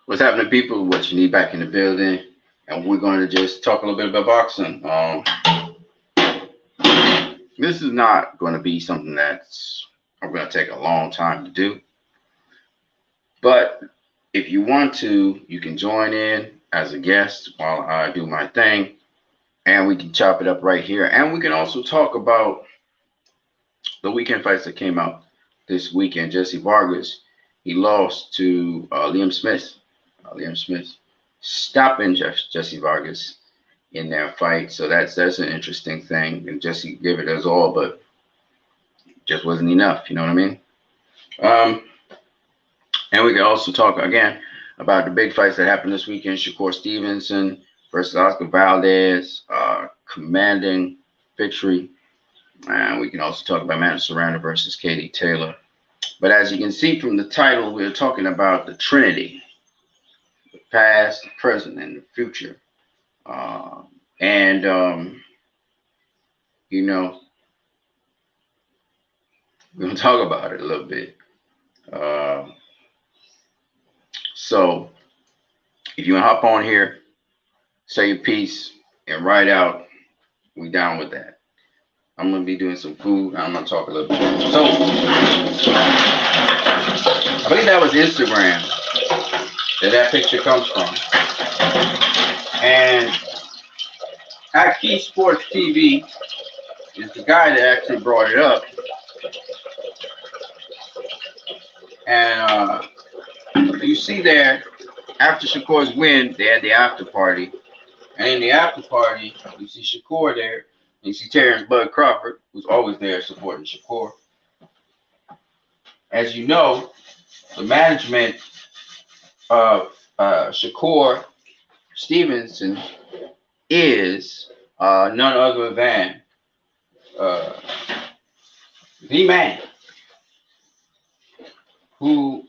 What's happening, people? What you need back in the building, and we're going to just talk a little bit about boxing. This is not going to be something that's going to take a long time to do, but if you want to, you can join in as a guest while I do my thing, and we can chop it up right here, and we can also talk about the weekend fights that came out this weekend. Jesse Vargas, he lost to Liam Smith. Liam Smith stopping Jesse Vargas in their fight. So that's an interesting thing. And Jesse gave it his all, but just wasn't enough. You know what I mean? Um, and we can also talk again about the big fights that happened this weekend. Shakur Stevenson versus Oscar Valdez, commanding victory. And we can also talk about Matt Serrano versus Katie Taylor. But as you can see from the title, we're talking about the Trinity, the past, the present, and the future. And you know, we're gonna talk about it a little bit. Uh, so if you wanna hop on here, say your piece, and write out, we down with that. I'm gonna be doing some food. I'm gonna talk a little bit. So I believe that was Instagram that picture comes from, and at Key Sports TV is the guy that actually brought it up. And you see there, after Shakur's win, they had the after party. And in the after party, you see Shakur there. And you see Terrence Bud Crawford, who's always there supporting Shakur. As you know, the management of Shakur Stevenson is none other than the man who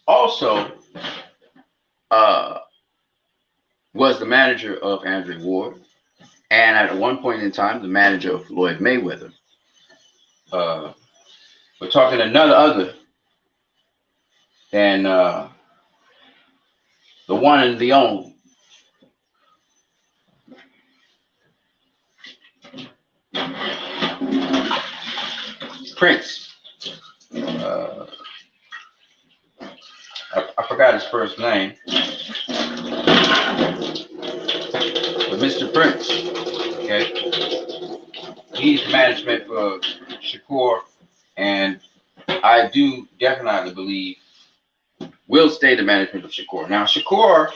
also was the manager of Andre Ward, and at one point in time, the manager of Floyd Mayweather. We're talking another other than the one and the only Prince. I forgot his first name, but Mr. Prince. Okay, he's the management for Shakur, and I do definitely believe will stay the management of Shakur. Now, Shakur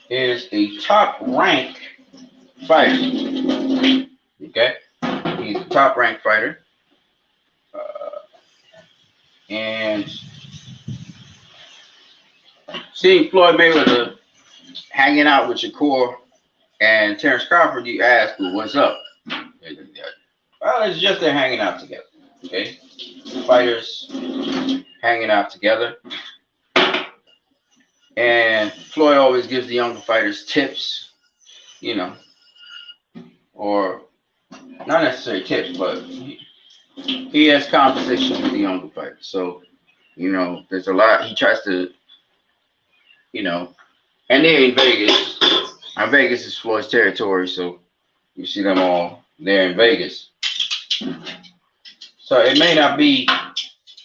is a top-ranked fighter. Okay, he's a top-ranked fighter, and seeing Floyd Mayweather hanging out with Shakur and Terrence Crawford, you ask, well, what's up? Well, it's just they're hanging out together. Okay, fighters hanging out together, and Floyd always gives the younger fighters tips, you know, or not necessarily tips, but he has conversations with the younger fighters. So, you know, there's a lot he tries to, you know, and they're in Vegas. And Vegas is Floyd's territory, so you see them all there in Vegas. So it may not be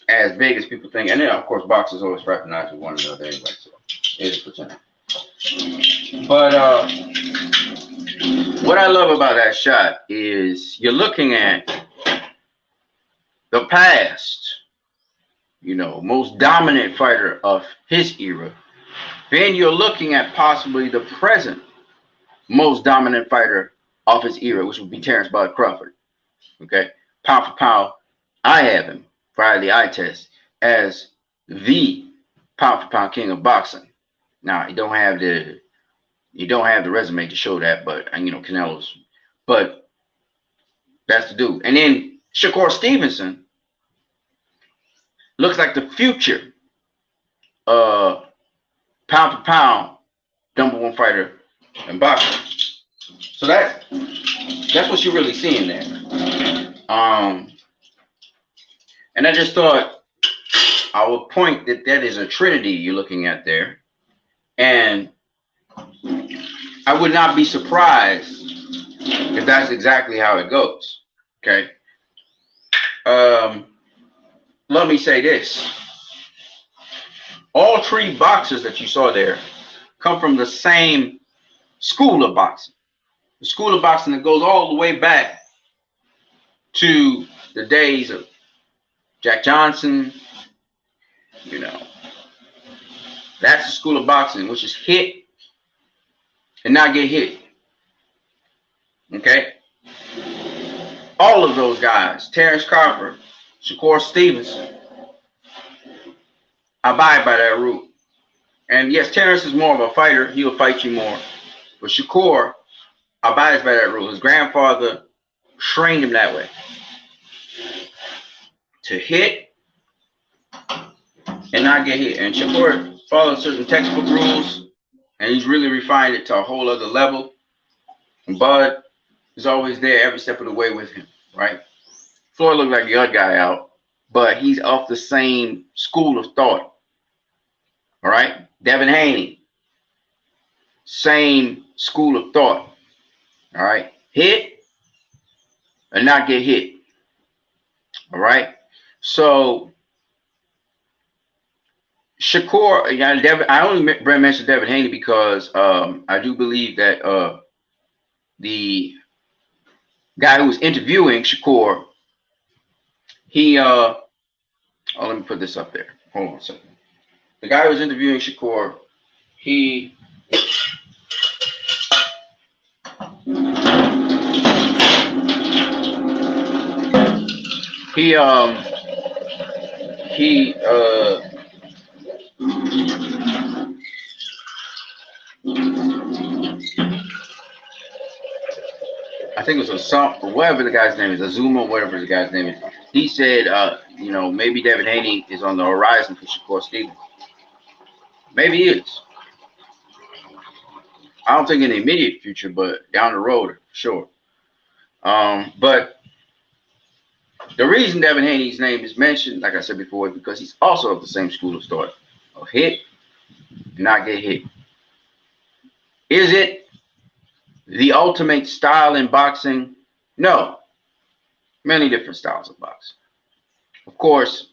as big as people think. And then, of course, boxers always recognize with one another anyway, so it is pretending. But what I love about that shot is you're looking at the past, you know, most dominant fighter of his era. Then you're looking at possibly the present most dominant fighter of his era, which would be Terrence Bud Crawford. Okay, pound for pound, I have him via the eye test as the pound for pound king of boxing. Now you don't have the resume to show that, but you know Canelo's, but that's the dude. And then Shakur Stevenson looks like the future pound for pound #1 fighter in boxing. So that's what you're really seeing there. And I just thought I would point that is a trinity you're looking at there. And I would not be surprised if that's exactly how it goes. Okay. Let me say this. All three boxers that you saw there come from the same school of boxing. The school of boxing that goes all the way back to the days of Jack Johnson. You know, that's the school of boxing, which is hit and not get hit. Okay? All of those guys, Terrence Crawford, Shakur Stevenson, abide by that rule. And yes, Terrence is more of a fighter. He'll fight you more. But Shakur abides by that rule. His grandfather trained him that way. To hit and not get hit. And Shakur follows certain textbook rules, and he's really refined it to a whole other level. And Bud is always there every step of the way with him, right? Floyd looked like the other guy out, but he's off the same school of thought. All right? Devin Haney, same school of thought. All right? Hit and not get hit. All right? So Shakur, I only mentioned Devin Haney because I do believe that the guy who was interviewing Shakur, let me put this up there. Hold on a second. The guy who was interviewing Shakur, he I think it was whatever the guy's name is, Azuma, whatever the guy's name is. He said, maybe Devin Haney is on the horizon for Shakur Stevenson. Maybe he is. I don't think in the immediate future, but down the road, sure. But the reason Devin Haney's name is mentioned, like I said before, is because he's also of the same school of thought of hit and not get hit. Is it the ultimate style in boxing? No. Many different styles of boxing. Of course,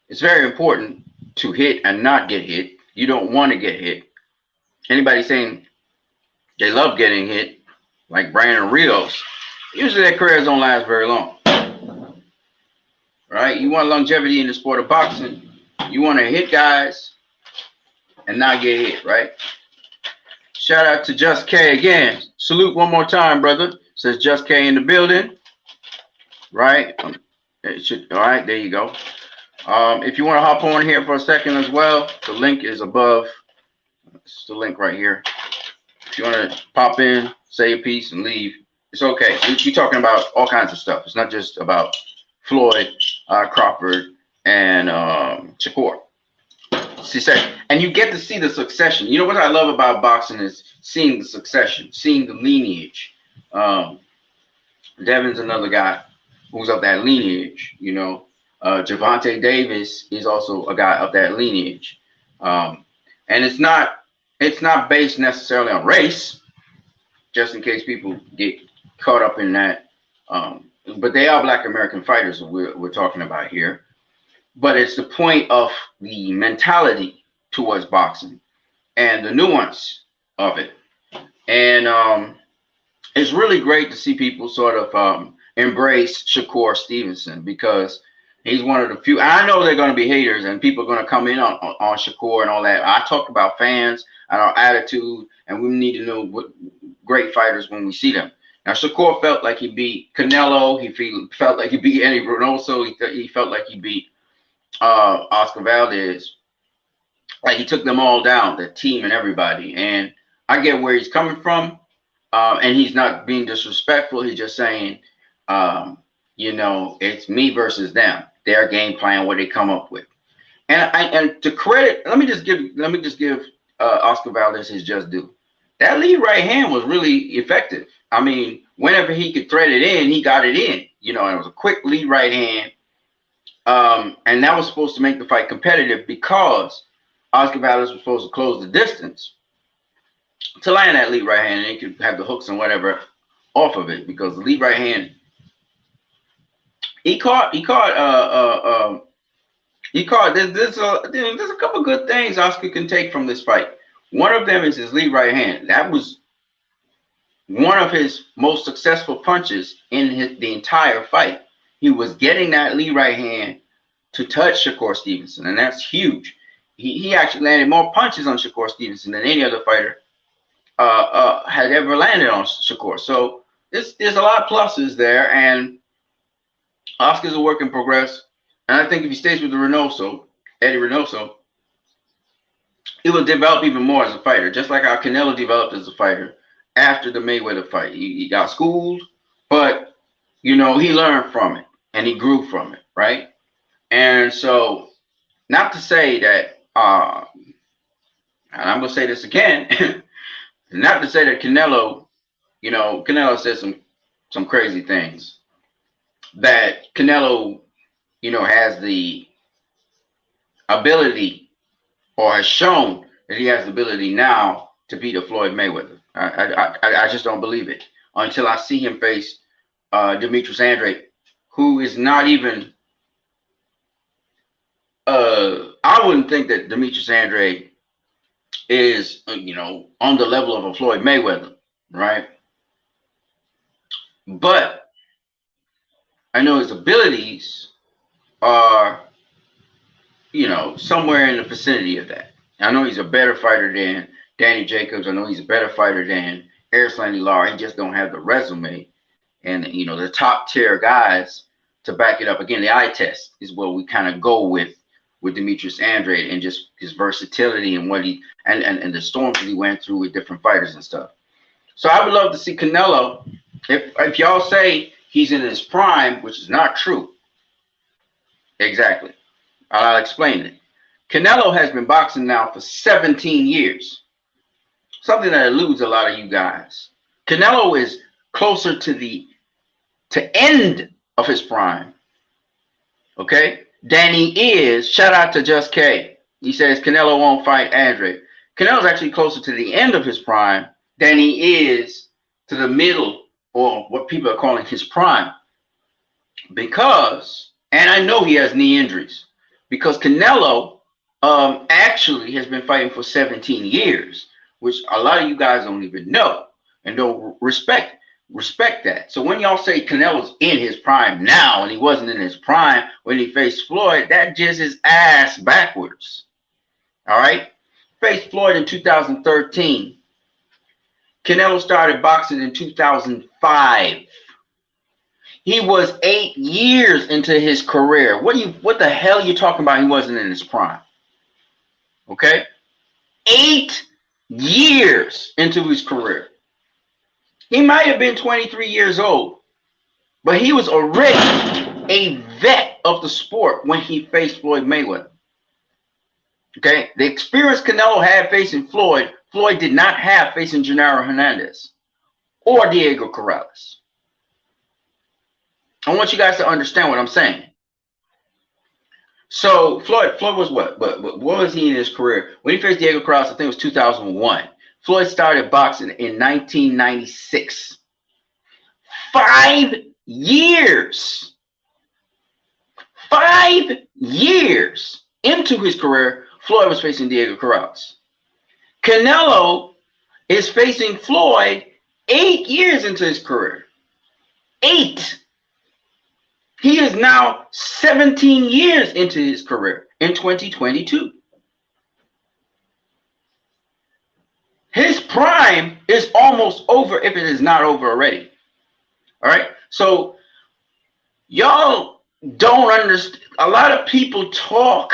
it's very important to hit and not get hit. You don't want to get hit. Anybody saying they love getting hit, like Brandon Rios, usually their careers don't last very long. Right? You want longevity in the sport of boxing. You want to hit guys and not get hit, right? Shout out to Just K again. Salute one more time, brother. Says Just K in the building. Right? All right, there you go. If you want to hop on here for a second as well, the link is above. It's the link right here. If you want to pop in, say a piece, and leave, it's okay. We're talking about all kinds of stuff. It's not just about Floyd, Crawford, and Shakur. And you get to see the succession. You know what I love about boxing is seeing the succession, seeing the lineage. Devin's another guy who's of that lineage. Gervonta Davis is also a guy of that lineage. And it's not based necessarily on race, just in case people get caught up in that. But they are Black American fighters we're talking about here. But it's the point of the mentality towards boxing and the nuance of it. And it's really great to see people sort of embrace Shakur Stevenson, because he's one of the few. I know they're going to be haters and people are going to come in on Shakur and all that. I talk about fans and our attitude, and we need to know what great fighters when we see them. Now, Shakur felt like he beat Canelo. He felt like he beat Eddie Reynoso. He felt like he beat Oscar Valdez. Like he took them all down, the team and everybody. And I get where he's coming from. And he's not being disrespectful. He's just saying, it's me versus them. Their game plan, what they come up with. And to credit, let me just give Oscar Valdez his just due. That lead right hand was really effective. I mean, whenever he could thread it in, he got it in. And it was a quick lead right hand. And that was supposed to make the fight competitive because Oscar Valdez was supposed to close the distance. to land that lead right hand, and he could have the hooks and whatever off of it, because the lead right hand, there's a couple good things Oscar can take from this fight. One of them is his lead right hand. That was one of his most successful punches in the entire fight. He was getting that lead right hand to touch Shakur Stevenson, and that's huge. He actually landed more punches on Shakur Stevenson than any other fighter had ever landed on Shakur. So there's a lot of pluses there, and Oscar's a work in progress. And I think if he stays with Eddie Reynoso, he will develop even more as a fighter, just like how Canelo developed as a fighter after the Mayweather fight. He got schooled, but he learned from it and he grew from it, right? And so, not to say that, and I'm gonna say this again, not to say that Canelo said some crazy things, that Canelo, has the ability, or has shown that he has the ability now to beat a Floyd Mayweather. I just don't believe it until I see him face Demetrius Andrade, who is not even. I wouldn't think that Demetrius Andrade is, on the level of a Floyd Mayweather, right? But I know his abilities are, somewhere in the vicinity of that. I know he's a better fighter than Danny Jacobs. I know he's a better fighter than Erislandy Lara. He just don't have the resume and, the top tier guys to back it up. Again, the eye test is what we kind of go with Demetrius Andrade, and just his versatility and what he and the storms that he went through with different fighters and stuff. So I would love to see Canelo. If y'all say he's in his prime, which is not true. Exactly. I'll explain it. Canelo has been boxing now for 17 years. Something that eludes a lot of you guys. Canelo is closer to the end of his prime. Okay? Than he is. Shout out to Just K. He says Canelo won't fight Andrade. Canelo's actually closer to the end of his prime than he is to the middle, or what people are calling his prime. Because, and I know he has knee injuries, because Canelo actually has been fighting for 17 years, which a lot of you guys don't even know and don't respect that. So when y'all say Canelo's in his prime now and he wasn't in his prime when he faced Floyd, that just is ass backwards. All right? Faced Floyd in 2013. Canelo started boxing in 2005. He was 8 years into his career. What the hell are you talking about? He wasn't in his prime. Okay? 8 years into his career. He might have been 23 years old, but he was already a vet of the sport when he faced Floyd Mayweather. Okay? The experience Canelo had facing Floyd did not have facing Gennaro Hernandez or Diego Corrales. I want you guys to understand what I'm saying. So Floyd was what? But what was he in his career? When he faced Diego Corrales, I think it was 2001. Floyd started boxing in 1996. 5 years. 5 years into his career, Floyd was facing Diego Corrales. Canelo is facing Floyd 8 years into his career. 8. He is now 17 years into his career in 2022. His prime is almost over, if it is not over already. All right? So y'all don't understand. A lot of people talk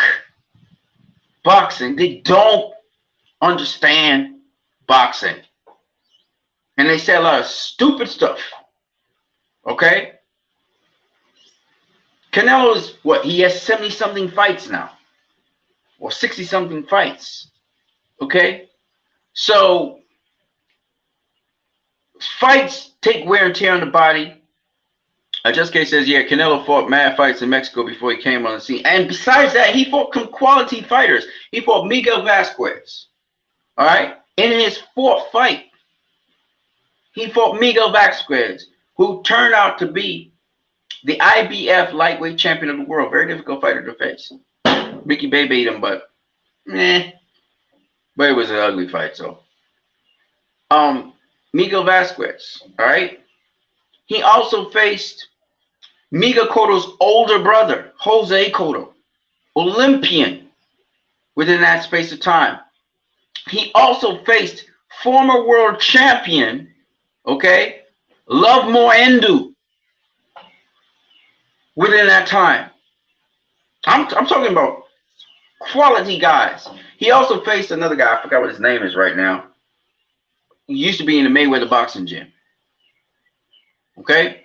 boxing. They don't understand boxing. And they say a lot of stupid stuff. Okay? Canelo's what? He has 70-something fights now. Or 60-something fights. Okay? So, fights take wear and tear on the body. Just K says, yeah, Canelo fought mad fights in Mexico before he came on the scene. And besides that, he fought some quality fighters. He fought Miguel Vasquez. All right? In his fourth fight, he fought Miguel Vasquez, who turned out to be the IBF lightweight champion of the world. Very difficult fighter to face. Ricky Bay beat him, but but it was an ugly fight. So, Miguel Vasquez, all right. He also faced Miguel Cotto's older brother, Jose Cotto, Olympian within that space of time. He also faced former world champion, okay, Love Moendu within that time. I'm talking about quality guys. He also faced another guy. I forgot what his name is right now. He used to be in the Mayweather boxing gym. Okay?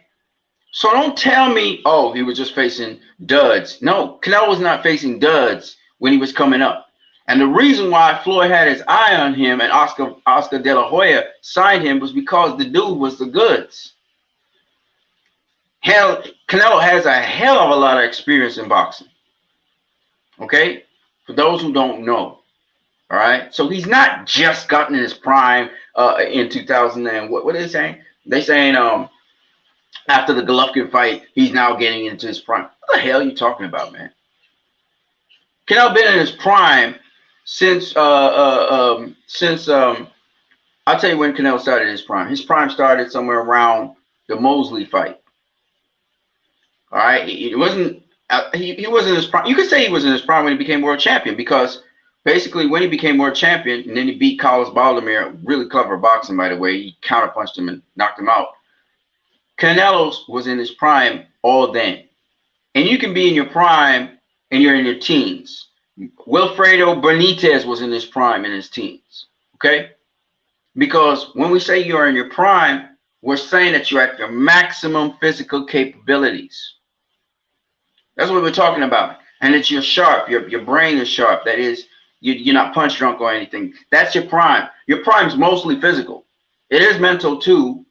So don't tell me, oh, he was just facing duds. No, Canelo was not facing duds when he was coming up. And the reason why Floyd had his eye on him and Oscar De La Hoya signed him was because the dude was the goods. Hell, Canelo has a hell of a lot of experience in boxing. Okay? For those who don't know. All right? So he's not just gotten in his prime in 2000 and what are they saying? They saying after the Golovkin fight, he's now getting into his prime. What the hell are you talking about, man? Canelo been in his prime since I'll tell you when Canelo started his prime. His prime started somewhere around the Mosley fight. All right, he wasn't in his prime. You could say he was in his prime when he became world champion, because basically when he became world champion and then he beat Carlos Baldomir, really clever boxing by the way, he counterpunched him and knocked him out. Canelo was in his prime all then, and you can be in your prime and you're in your teens. Wilfredo Benitez was in his prime in his teens, okay? Because when we say you're in your prime, we're saying that you're at your maximum physical capabilities. That's what we're talking about. And that you're sharp, your brain is sharp. That is, you're not punch drunk or anything. That's your prime. Your prime's mostly physical. It is mental too,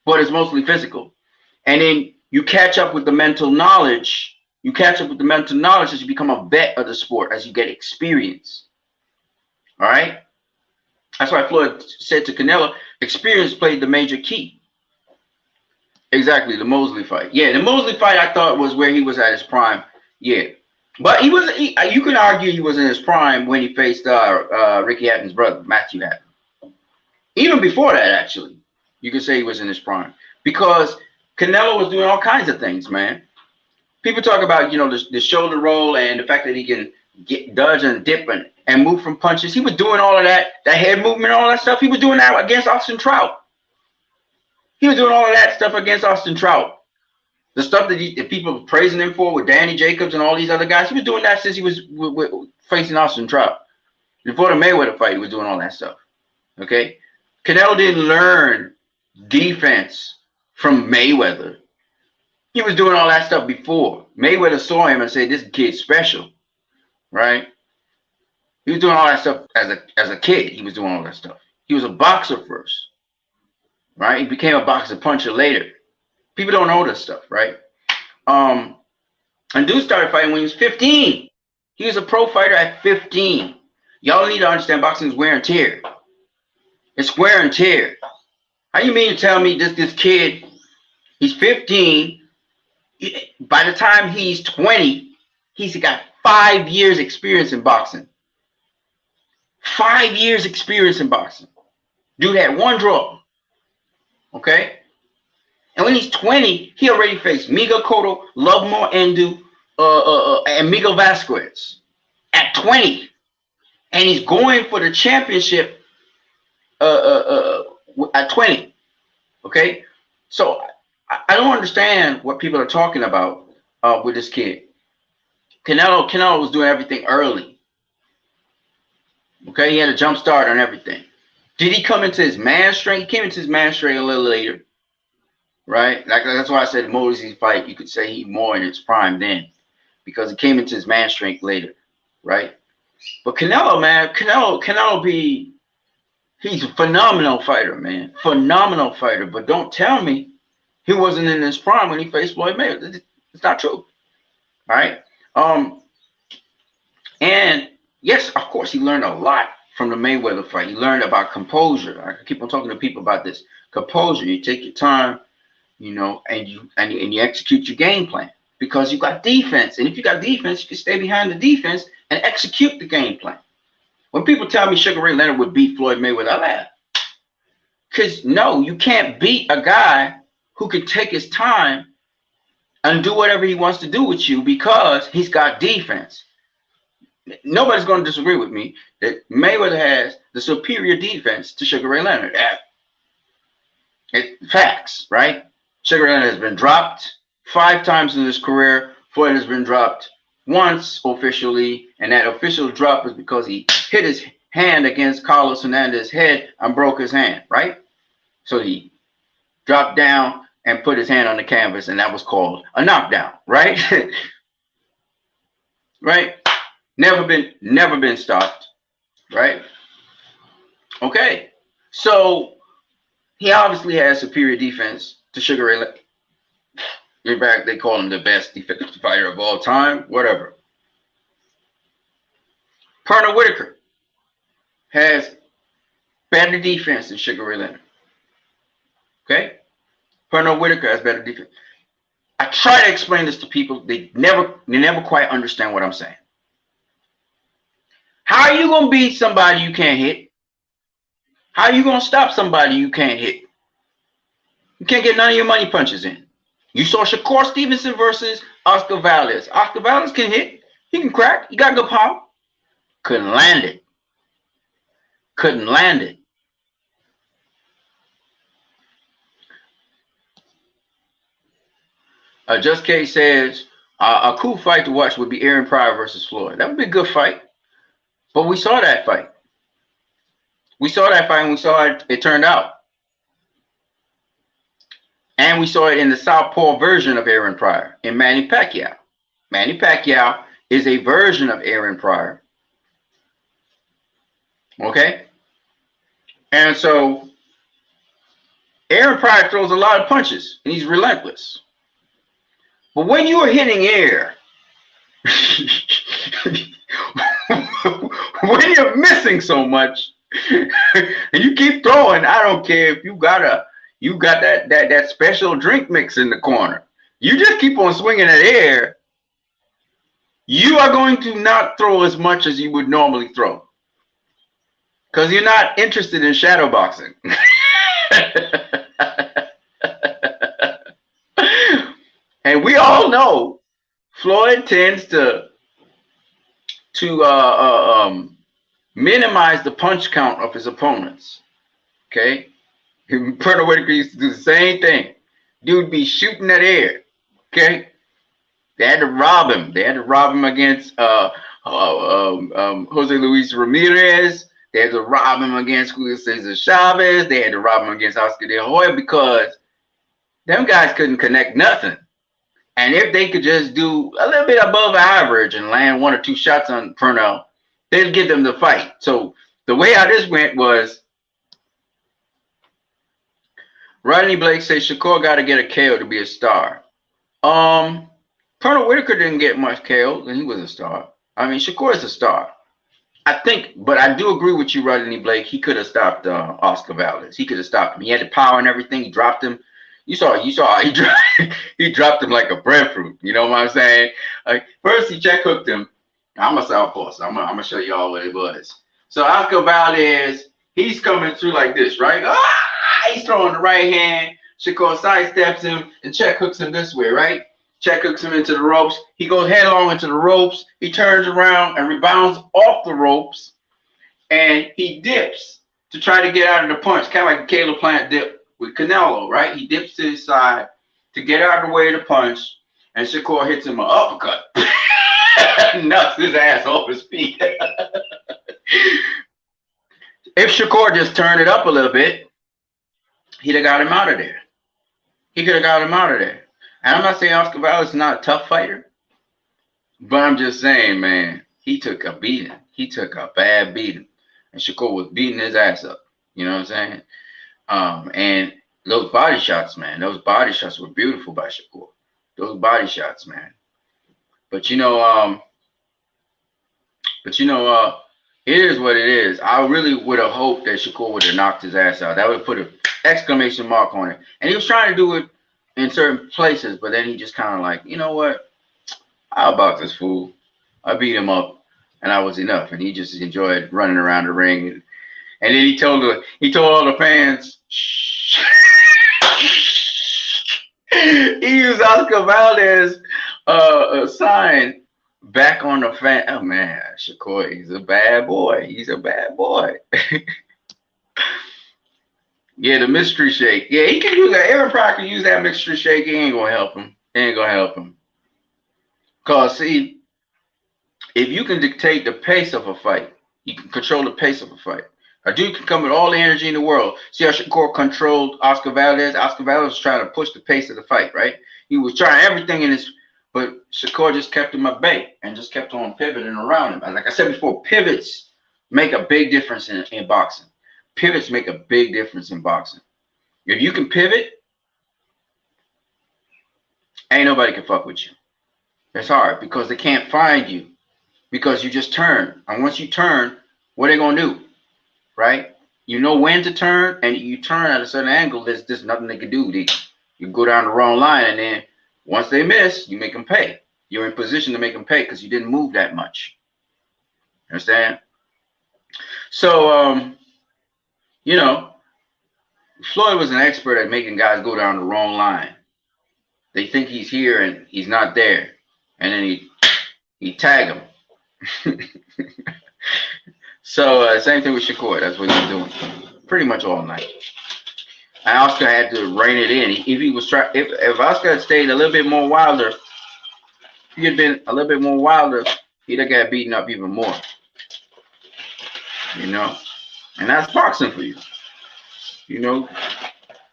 but it's mostly physical. And then you catch up with the mental knowledge. You catch up with the mental knowledge as you become a vet of the sport, as you get experience. All right? That's why Floyd said to Canelo, experience played the major key. Exactly, the Mosley fight. Yeah, the Mosley fight I thought was where he was at his prime. Yeah. But you can argue he was in his prime when he faced Ricky Hatton's brother, Matthew Hatton. Even before that, actually, you could say he was in his prime. Because Canelo was doing all kinds of things, man. People talk about, the shoulder roll and the fact that he can dodge and dip and move from punches. He was doing all of that head movement, all that stuff. He was doing that against Austin Trout. He was doing all of that stuff against Austin Trout. The stuff that people were praising him for with Danny Jacobs and all these other guys, he was doing that since he was facing Austin Trout. Before the Mayweather fight, he was doing all that stuff. Okay? Canelo didn't learn defense from Mayweather. He was doing all that stuff before. Mayweather saw him and said, this kid's special, right? He was doing all that stuff as a kid. He was doing all that stuff. He was a boxer first, right? He became a boxer puncher later. People don't know this stuff, right? And dude started fighting when he was 15. He was a pro fighter at 15. Y'all need to understand boxing is wear and tear. It's wear and tear. How you mean to tell me this kid, he's 15, by the time he's 20, he's got 5 years experience in boxing. 5 years experience in boxing. Dude had one draw. Okay? And when he's 20, he already faced Miguel Cotto, Love Moendu, and Miguel Vasquez at 20. And he's going for the championship at 20. Okay? So I don't understand what people are talking about with this kid. Canelo was doing everything early. Okay? He had a jump start on everything. Did he come into his man strength? He came into his man strength a little later. Right? That's why I said Mosley's fight, you could say he more in his prime then. Because he came into his man strength later. Right? But Canelo, man, he's a phenomenal fighter, man. Phenomenal fighter. But don't tell me he wasn't in his prime when he faced Floyd Mayweather. It's not true. All right? And yes, of course, he learned a lot from the Mayweather fight. He learned about composure. I keep on talking to people about this. Composure. You take your time, you know, and you execute your game plan because you got defense. And if you got defense, you can stay behind the defense and execute the game plan. When people tell me Sugar Ray Leonard would beat Floyd Mayweather, I laugh. Because no, you can't beat a guy who can take his time and do whatever he wants to do with you because he's got defense. Nobody's going to disagree with me that Mayweather has the superior defense to Sugar Ray Leonard. Facts, right? Sugar Ray Leonard has been dropped 5 times in his career. Floyd has been dropped once officially, and that official drop is because he hit his hand against Carlos Hernandez's head and broke his hand, right? So he dropped down and put his hand on the canvas, and that was called a knockdown, right? Right? Never been stopped, right? Okay, so he obviously has superior defense to Sugar Ray Leonard. In fact, they call him the best defensive fighter of all time, whatever. Pernell Whitaker has better defense than Sugar Ray Leonard. Okay? Pernell Whitaker has better defense. I try to explain this to people. They never quite understand what I'm saying. How are you going to beat somebody you can't hit? How are you going to stop somebody you can't hit? You can't get none of your money punches in. You saw Shakur Stevenson versus Oscar Valdez. Oscar Valdez can hit. He can crack. He got good power. Couldn't land it. Couldn't land it. Just K says a cool fight to watch would be Aaron Pryor versus Floyd. That would be a good fight. But we saw that fight. We saw that fight and we saw it turned out. And we saw it in the southpaw version of Aaron Pryor in Manny Pacquiao. Manny Pacquiao is a version of Aaron Pryor. Okay? And so Aaron Pryor throws a lot of punches and he's relentless. But when you are hitting air, when you're missing so much and you keep throwing, I don't care if you got that special drink mix in the corner. You just keep on swinging at air. You are going to not throw as much as you would normally throw because you're not interested in shadow boxing. And we all know Floyd tends to minimize the punch count of his opponents. Okay. Pernell Whitaker used to do the same thing. Dude be shooting at air. Okay. They had to rob him. They had to rob him against Jose Luis Ramirez. They had to rob him against Julio Cesar Chavez. They had to rob him against Oscar De La Hoya because them guys couldn't connect nothing. And if they could just do a little bit above average and land 1 or 2 shots on Pernell, they'd give them the fight. So the way how this went was Rodney Blake says Shakur got to get a KO to be a star. Pernell Whitaker didn't get much KO, and he was a star. I mean, Shakur is a star. I think, but I do agree with you, Rodney Blake. He could have stopped Oscar Valdez. He could have stopped him. He had the power and everything. He dropped him. You saw he dropped him like a breadfruit. You know what I'm saying? First he check hooked him. I'm a southpaw, so I'm gonna show y'all what it was. So Oscar Valdez, he's coming through like this, right? He's throwing the right hand. Shakur sidesteps him and check hooks him this way, right? Check hooks him into the ropes. He goes headlong into the ropes. He turns around and rebounds off the ropes, and he dips to try to get out of the punch, kind of like a Caleb Plant dip with Canelo, right? He dips to his side to get out of the way of the punch, and Shakur hits him an uppercut. Knocks his ass off his feet. If Shakur just turned it up a little bit, he'd have got him out of there. He could have got him out of there. And I'm not saying Oscar Valdez is not a tough fighter, but I'm just saying, man, he took a beating. He took a bad beating. And Shakur was beating his ass up. You know what I'm saying? And those body shots, man, those body shots were beautiful by Shakur. Those body shots, man. But It is what it is. I really would have hoped that Shakur would have knocked his ass out. That would have put an exclamation mark on it. And he was trying to do it in certain places, but then he just kind of like, you know what? How about this fool? I beat him up, and I was enough. And he just enjoyed running around the ring. And then he told all the fans, shh. He used Oscar Valdez sign back on the fan. Oh man, Shakur, he's a bad boy. He's a bad boy. Yeah, the mystery shake. Yeah, he can use that. Aaron Pryor can use that mystery shake. He ain't gonna help him. He ain't gonna help him. Cause see, if you can dictate the pace of a fight, you can control the pace of a fight. A dude can come with all the energy in the world. See how Shakur controlled Oscar Valdez? Oscar Valdez was trying to push the pace of the fight, right? He was trying everything in his, but Shakur just kept him at bay and just kept on pivoting around him. Like I said before, pivots make a big difference in boxing. Pivots make a big difference in boxing. If you can pivot, ain't nobody can fuck with you. It's hard because they can't find you because you just turn. And once you turn, what are they going to do? Right? You know when to turn, and you turn at a certain angle. There's nothing they can do. You go down the wrong line, and then once they miss, you make them pay. You're in position to make them pay because you didn't move that much. Understand? So, you know, Floyd was an expert at making guys go down the wrong line. They think he's here and he's not there, and then he tag him. So same thing with Shakur. That's what he's doing pretty much all night. And Oscar had to rein it in. If Oscar had stayed a little bit more wilder, if he had been a little bit more wilder, he'd have got beaten up even more. You know, and that's boxing for you. You know,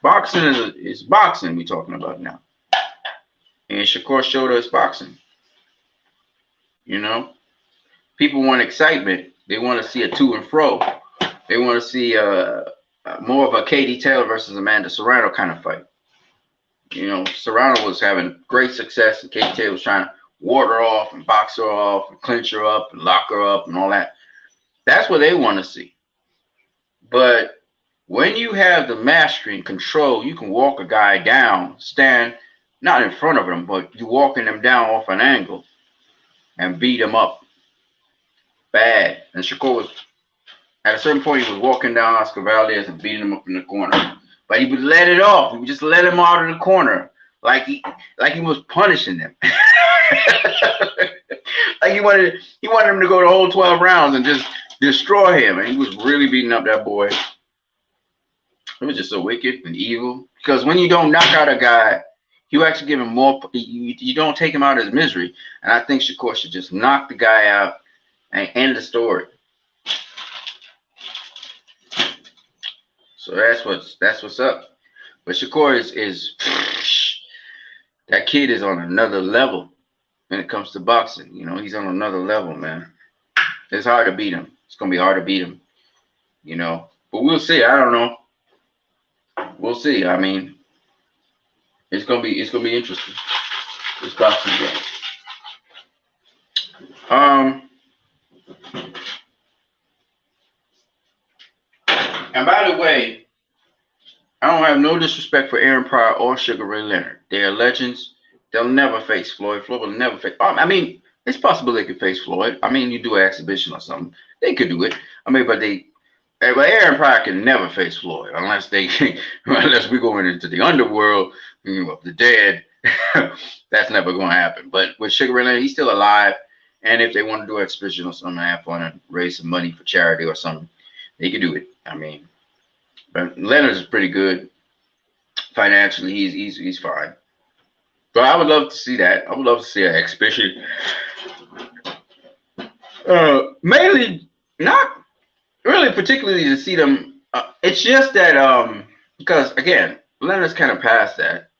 boxing is boxing we're talking about now. And Shakur showed us boxing. You know, people want excitement. They want to see a to and fro. They want to see more of a Katie Taylor versus Amanda Serrano kind of fight. You know, Serrano was having great success, and Katie Taylor was trying to ward her off and box her off and clinch her up and lock her up and all that. That's what they want to see. But when you have the mastery and control, you can walk a guy down, stand not in front of him, but you're walking them down off an angle and beat him up bad. And Shakur was, at a certain point, he was walking down Oscar Valdez and beating him up in the corner. But he would let it off. He would just let him out of the corner, like he was punishing him. Like he wanted him to go the whole 12 rounds and just destroy him. And he was really beating up that boy. It was just so wicked and evil. Because when you don't knock out a guy, you actually give him more. You don't take him out of his misery. And I think Shakur should just knock the guy out and end the story. So that's what's up. But Shakur is that kid is on another level when it comes to boxing. You know, he's on another level, man. It's hard to beat him. It's gonna be hard to beat him. You know, but we'll see. I don't know. We'll see. I mean, it's gonna be interesting. This boxing game. And by the way, I don't have no disrespect for Aaron Pryor or Sugar Ray Leonard. They are legends. They'll never face Floyd. Floyd will never face. I mean, it's possible they could face Floyd. I mean, you do an exhibition or something. They could do it. I mean, but Aaron Pryor can never face Floyd unless we go into the underworld, of the dead. That's never going to happen. But with Sugar Ray Leonard, he's still alive. And if they want to do an exhibition or something, have fun and raise some money for charity or something, they can do it. I mean, but Leonard is pretty good financially. He's fine. But I would love to see that. I would love to see an exhibition. Mainly, not really particularly to see them. It's just that because again, Leonard's kind of past that,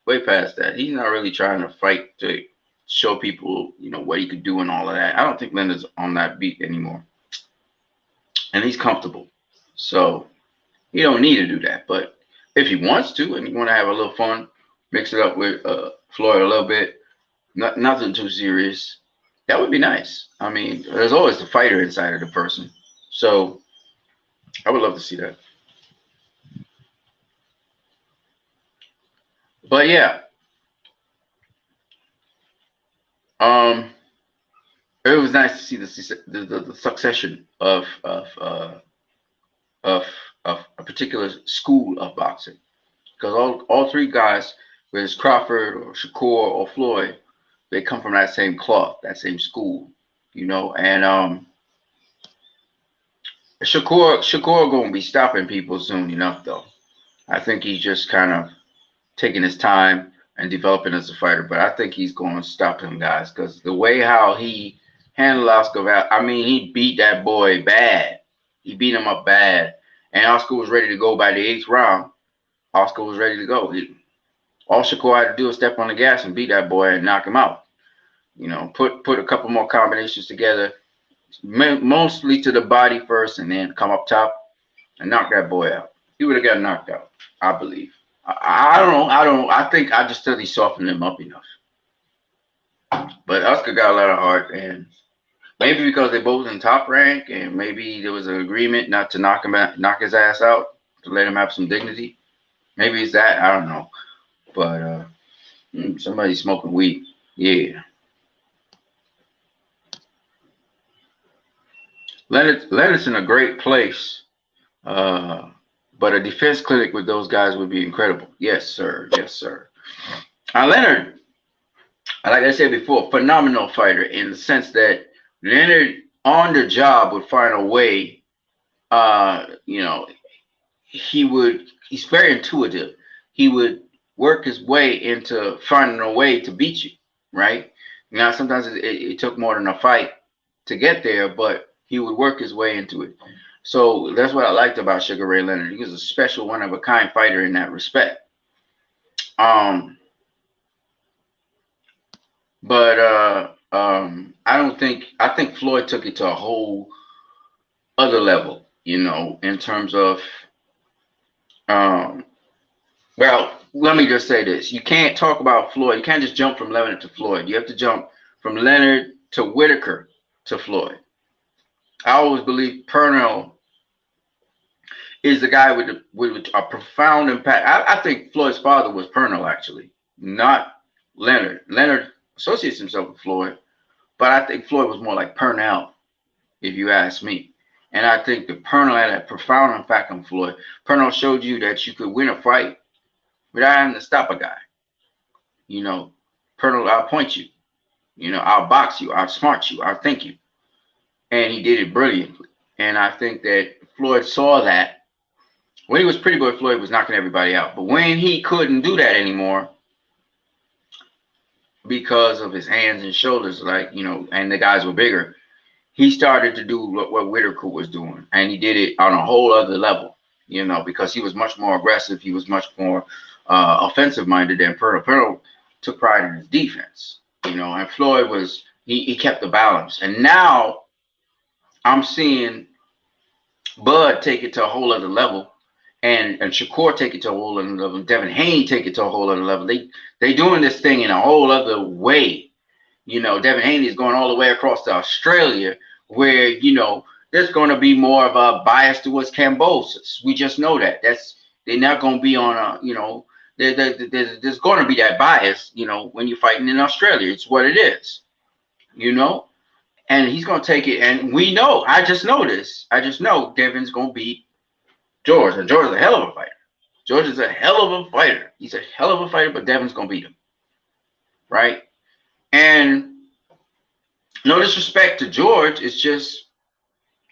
way past that. He's not really trying to fight to show people, what he could do and all of that. I don't think Leonard's on that beat anymore, and he's comfortable, so he don't need to do that. But if he wants to, and you want to have a little fun, mix it up with Floyd a little bit, nothing too serious. That would be nice. I mean, there's always the fighter inside of the person. So I would love to see that. But yeah, um, it was nice to see the succession of of a particular school of boxing, because all three guys, whether it's Crawford or Shakur or Floyd, they come from that same cloth, that same school, you know. And Shakur gonna be stopping people soon enough, though. I think he's just kind of taking his time and developing as a fighter, but I think he's going to stop them guys because the way how he handled Oscar, I mean, he beat that boy bad. He beat him up bad, and Oscar was ready to go by the 8th round. Oscar was ready to go. All Shakur had to do was step on the gas and beat that boy and knock him out. You know, put a couple more combinations together, mostly to the body first, and then come up top and knock that boy out. He would have got knocked out, I believe. I don't know. I think I just thought he softened him up enough. But Oscar got a lot of heart, and maybe because they both in top rank, and maybe there was an agreement not to knock his ass out, to let him have some dignity. Maybe it's that. I don't know. But somebody smoking weed. Yeah. Leonard's in a great place. But a defense clinic with those guys would be incredible. Yes, sir. Yes, sir. Leonard, like I said before, phenomenal fighter in the sense that Leonard on the job would find a way. You know, he's very intuitive. He would work his way into finding a way to beat you, right? Now, sometimes it took more than a fight to get there, but he would work his way into it. So that's what I liked about Sugar Ray Leonard. He was a special, one of a kind fighter in that respect. But I think Floyd took it to a whole other level, you know, in terms of well, let me just say this. You can't talk about Floyd. You can't just jump from Leonard to Floyd. You have to jump from Leonard to Whitaker to Floyd. I always believe Pernell is the guy with a profound impact. I think Floyd's father was Pernell, actually, not Leonard. Leonard associates himself with Floyd, but I think Floyd was more like Pernell, if you ask me. And I think that Pernell had a profound impact on Floyd. Pernell showed you that you could win a fight without having to stop a guy. You know, Pernell, I'll point you. You know, I'll box you, I'll smart you, I'll think you. And he did it brilliantly. And I think that Floyd saw that. When he was Pretty Boy Floyd was knocking everybody out. But when he couldn't do that anymore because of his hands and shoulders, like, you know, and the guys were bigger, he started to do what Whitaker was doing. And he did it on a whole other level, you know, because he was much more aggressive. He was much more offensive minded than Pernell. Pernell took pride in his defense, you know, and Floyd was, he kept the balance. And now I'm seeing Bud take it to a whole other level. And Shakur take it to a whole other level. Devin Haney take it to a whole other level. They doing this thing in a whole other way. You know, Devin Haney is going all the way across to Australia, where, you know, there's going to be more of a bias towards Cambosis. We just know that. They're not going to be on a, you know, there's going to be that bias, you know, when you're fighting in Australia. It's what it is, you know. And he's going to take it. And we know, I just know this. I just know Devin's going to beat George, and George is a hell of a fighter. George is a hell of a fighter. He's a hell of a fighter, but Devin's gonna beat him, right? And no disrespect to George, it's just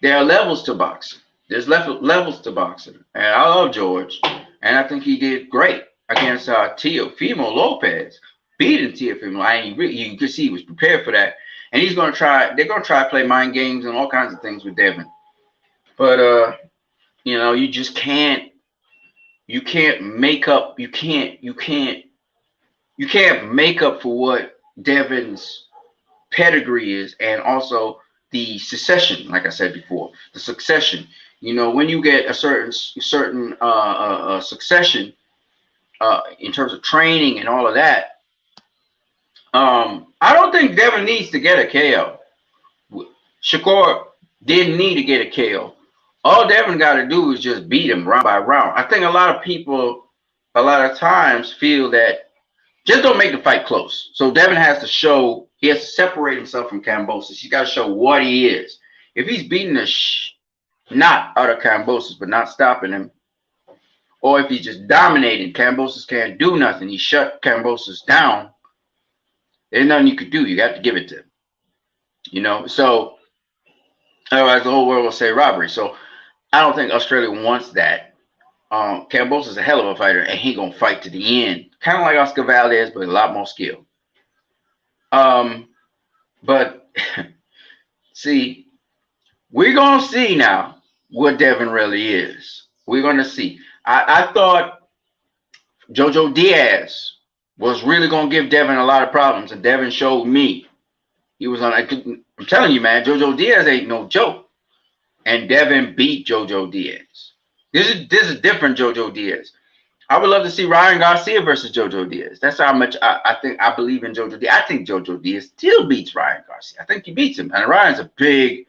there are levels to boxing. There's levels to boxing, and I love George, and I think he did great against Teofimo Lopez, beating Teofimo. You could see he was prepared for that, and he's gonna try. They're gonna try to play mind games and all kinds of things with Devin, but you know, you just can't. You can't make up. You can't make up for what Devin's pedigree is, and also the succession. Like I said before, the succession. You know, when you get a certain succession in terms of training and all of that, I don't think Devin needs to get a KO. Shakur Didn't need to get a KO. All Devin got to do is just beat him round by round. I think a lot of people, a lot of times, feel that just don't make the fight close. So Devin has to show, he has to separate himself from Kambosos. He's got to show what he is. If he's beating the not out of Kambosos, but not stopping him, or if he's just dominating, Kambosos can't do nothing. He shut Kambosos down. There's nothing you could do. You got to give it to him. You know, so otherwise the whole world will say robbery. So I don't think Australia wants that. Kambosos is a hell of a fighter, and he gonna fight to the end, kind of like Oscar Valdez, but a lot more skill. But see, we're gonna see now what Devin really is. We're gonna see. I thought Jojo Diaz was really gonna give Devin a lot of problems, and Devin showed me he was on. I'm telling you, man, Jojo Diaz ain't no joke, and Devin beat Jojo Diaz. This is different Jojo Diaz. I would love to see Ryan Garcia versus Jojo Diaz. That's how much I believe in Jojo Diaz. I think Jojo Diaz still beats Ryan Garcia. I think he beats him. And Ryan's a big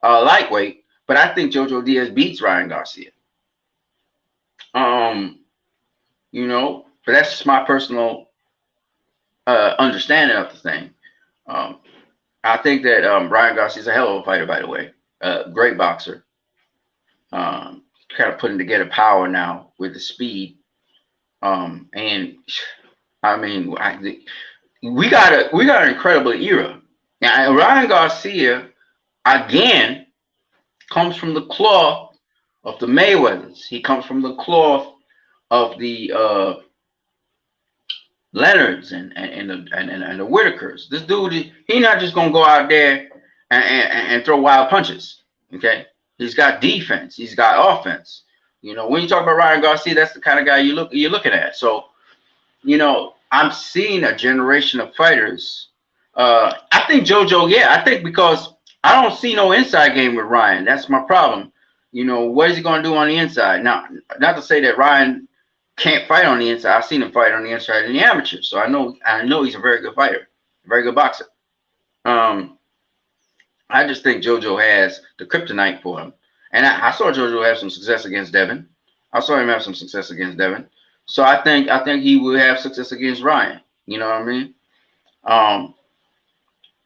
lightweight, but I think Jojo Diaz beats Ryan Garcia. You know, but that's just my personal understanding of the thing. I think that Ryan Garcia is a hell of a fighter, by the way. Great boxer. Kind of putting together power now with the speed. And I mean, we got an incredible era. Now, Ryan Garcia again comes from the cloth of the Mayweathers. He comes from the cloth of the Leonards and the Whitakers. This dude, he not just gonna go out there and throw wild punches. Okay, he's got defense. He's got offense. You know, when you talk about Ryan Garcia, that's the kind of guy you're looking at. So, you know, I'm seeing a generation of fighters. I think JoJo, yeah, I think because I don't see no inside game with Ryan. That's my problem. You know, what is he going to do on the inside? Now, not to say that Ryan can't fight on the inside. I've seen him fight on the inside in the amateurs, so I know he's a very good fighter, a very good boxer. I just think JoJo has the kryptonite for him. And I saw JoJo have some success against Devin. I saw him have some success against Devin. So I think he will have success against Ryan. You know what I mean?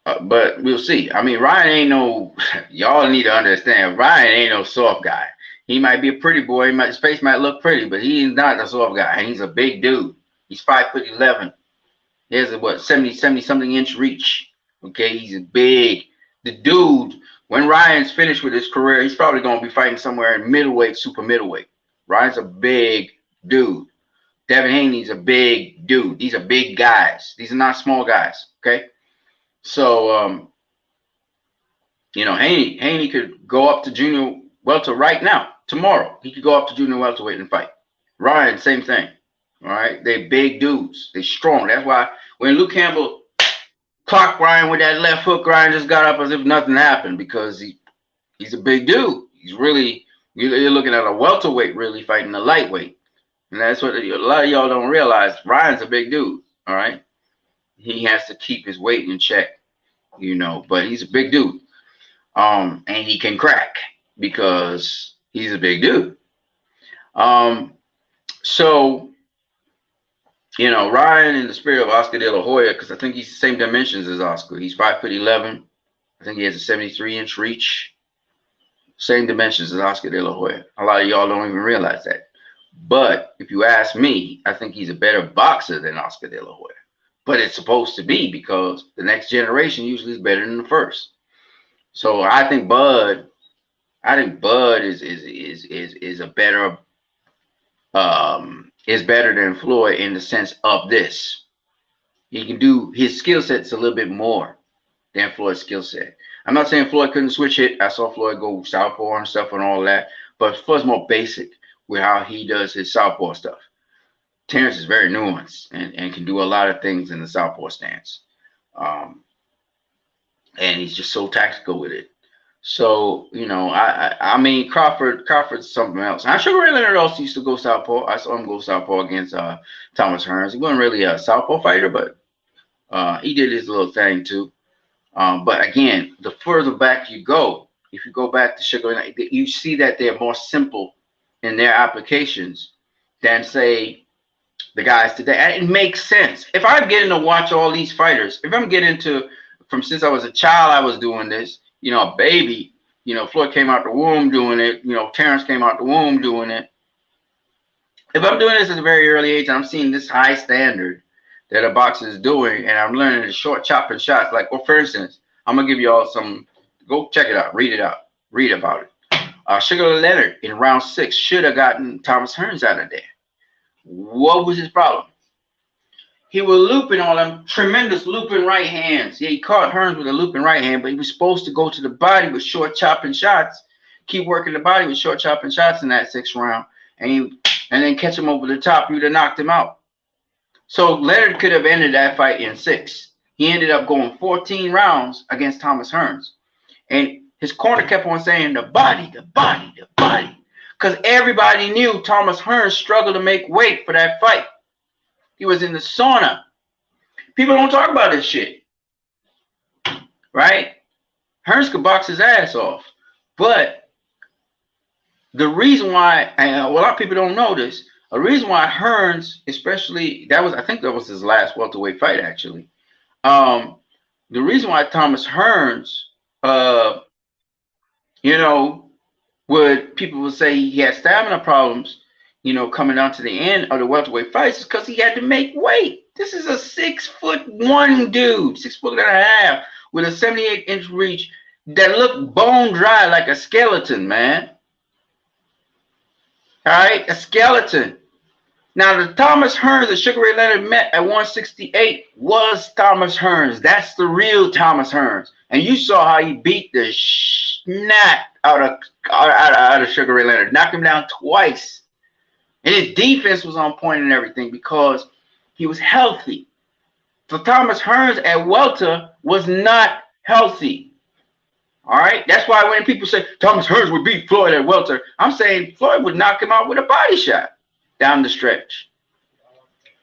But we'll see. I mean, Ryan ain't no. Y'all need to understand. Ryan ain't no soft guy. He might be a pretty boy. His face might look pretty, but he's not a soft guy. He's a big dude. He's 5'11". He has a 70 something inch reach. Okay, he's big. The dude. When Ryan's finished with his career, he's probably going to be fighting somewhere in middleweight, super middleweight. Ryan's a big dude. Devin Haney's a big dude. These are big guys. These are not small guys, okay? So, you know, Haney could go up to junior welter right now, tomorrow. He could go up to junior welterweight and fight. Ryan, same thing, all right? They big dudes. They strong. That's why when Luke Campbell clocked Ryan with that left hook, Ryan just got up as if nothing happened because he's a big dude. He's really, you're looking at a welterweight really fighting a lightweight. And that's what a lot of y'all don't realize. Ryan's a big dude, all right? He has to keep his weight in check, you know, but he's a big dude. And he can crack because he's a big dude. So, you know, Ryan in the spirit of Oscar De La Hoya, because I think he's the same dimensions as Oscar. He's 5'11". I think he has a 73 inch reach. Same dimensions as Oscar De La Hoya. A lot of y'all don't even realize that. But if you ask me, I think he's a better boxer than Oscar De La Hoya. But it's supposed to be because the next generation usually is better than the first. So I think Bud is a better is better than Floyd in the sense of this. He can do his skill set's a little bit more than Floyd's skill set. I'm not saying Floyd couldn't switch it. I saw Floyd go southpaw and stuff and all that, but Floyd's more basic with how he does his southpaw stuff. Terrence is very nuanced and can do a lot of things in the southpaw stance. And he's just so tactical with it. So, you know, I mean, Crawford's something else. I'm sure Ray Leonard also used to go southpaw. I saw him go southpaw against Thomas Hearns. He wasn't really a southpaw fighter, but he did his little thing too. But again, the further back you go, if you go back to Sugar Ray Leonard, you see that they're more simple in their applications than, say, the guys today. And it makes sense. If I'm getting to watch all these fighters, if I'm getting to, from since I was a child, I was doing this, you know, a baby, you know, Floyd came out the womb doing it, you know, Terrence came out the womb doing it. If I'm doing this at a very early age, and I'm seeing this high standard that a boxer is doing, and I'm learning the short chopping shots, like, well, for instance, I'm gonna give you all some, go check it out, read about it. Sugar Ray Leonard in round 6 should have gotten Thomas Hearns out of there. What was his problem? He was looping all them tremendous looping right hands. Yeah, he caught Hearns with a looping right hand, but he was supposed to go to the body with short chopping shots, keep working the body with short chopping shots in that 6th round, and then catch him over the top. He would have knocked him out. So Leonard could have ended that fight in 6. He ended up going 14 rounds against Thomas Hearns. And his corner kept on saying, the body, the body, the body. Because everybody knew Thomas Hearns struggled to make weight for that fight. He was in the sauna. People don't talk about this shit. Right? Hearns could box his ass off. But the reason why, and a lot of people don't know this, a reason why Hearns, especially, I think that was his last welterweight fight, actually. The reason why Thomas Hearns, you know, people would say he had stamina problems, you know, coming down to the end of the welterweight fights, is because he had to make weight. This is a 6'1" dude, 6'1.5", with a 78-inch reach that looked bone dry like a skeleton, man. All right, a skeleton. Now, the Thomas Hearns that Sugar Ray Leonard met at 168 was Thomas Hearns. That's the real Thomas Hearns. And you saw how he beat the snot out of Sugar Ray Leonard, knocked him down twice. And his defense was on point and everything because he was healthy. So Thomas Hearns at welter was not healthy. All right? That's why when people say Thomas Hearns would beat Floyd at welter, I'm saying Floyd would knock him out with a body shot down the stretch.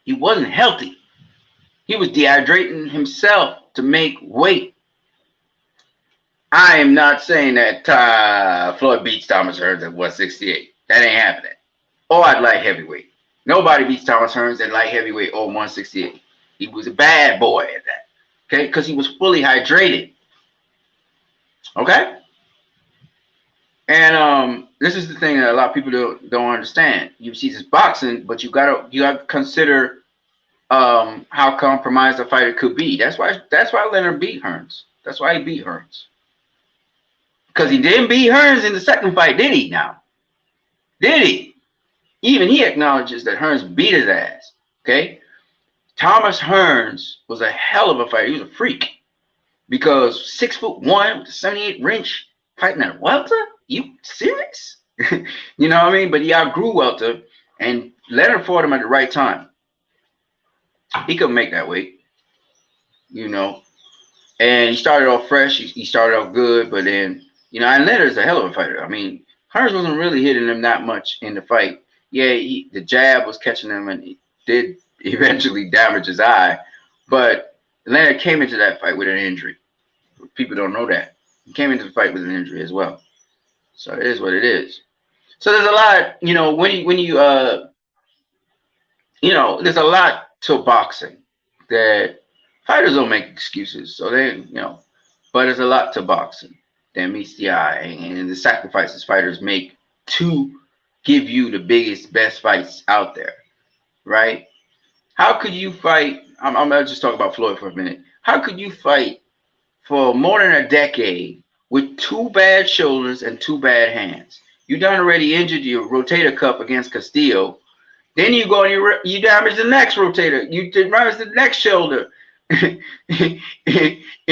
He wasn't healthy. He was dehydrating himself to make weight. I am not saying that Floyd beats Thomas Hearns at 168. That ain't happening. Or at light heavyweight. Nobody beats Thomas Hearns at light heavyweight or 168. He was a bad boy at that. Okay? Because he was fully hydrated. Okay? And this is the thing that a lot of people don't understand. You see this boxing, but you gotta consider how compromised a fighter could be. That's why Leonard beat Hearns. That's why he beat Hearns. Because he didn't beat Hearns in the second fight, did he? Now, did he? Even he acknowledges that Hearns beat his ass. Okay, Thomas Hearns was a hell of a fighter. He was a freak because 6'1" with a 78-inch fighting at welter. You serious? You know what I mean? But he outgrew welter, and Leonard fought him at the right time. He couldn't make that weight, you know. And he started off fresh. He started off good, but then, you know, and Leonard's a hell of a fighter. I mean, Hearns wasn't really hitting him that much in the fight. Yeah, the jab was catching him, and it did eventually damage his eye. But Leonard came into that fight with an injury. People don't know that. He came into the fight with an injury as well. So it is what it is. So there's a lot, you know, you know, there's a lot to boxing that fighters don't make excuses. So they, you know, but there's a lot to boxing that meets the eye and the sacrifices fighters make to give you the biggest, best fights out there, right? How could you fight? I'm gonna just talk about Floyd for a minute. How could you fight for more than a decade with 2 bad shoulders and 2 bad hands? You done already injured your rotator cuff against Castillo. Then you go and you damage the next rotator. You damage the next shoulder in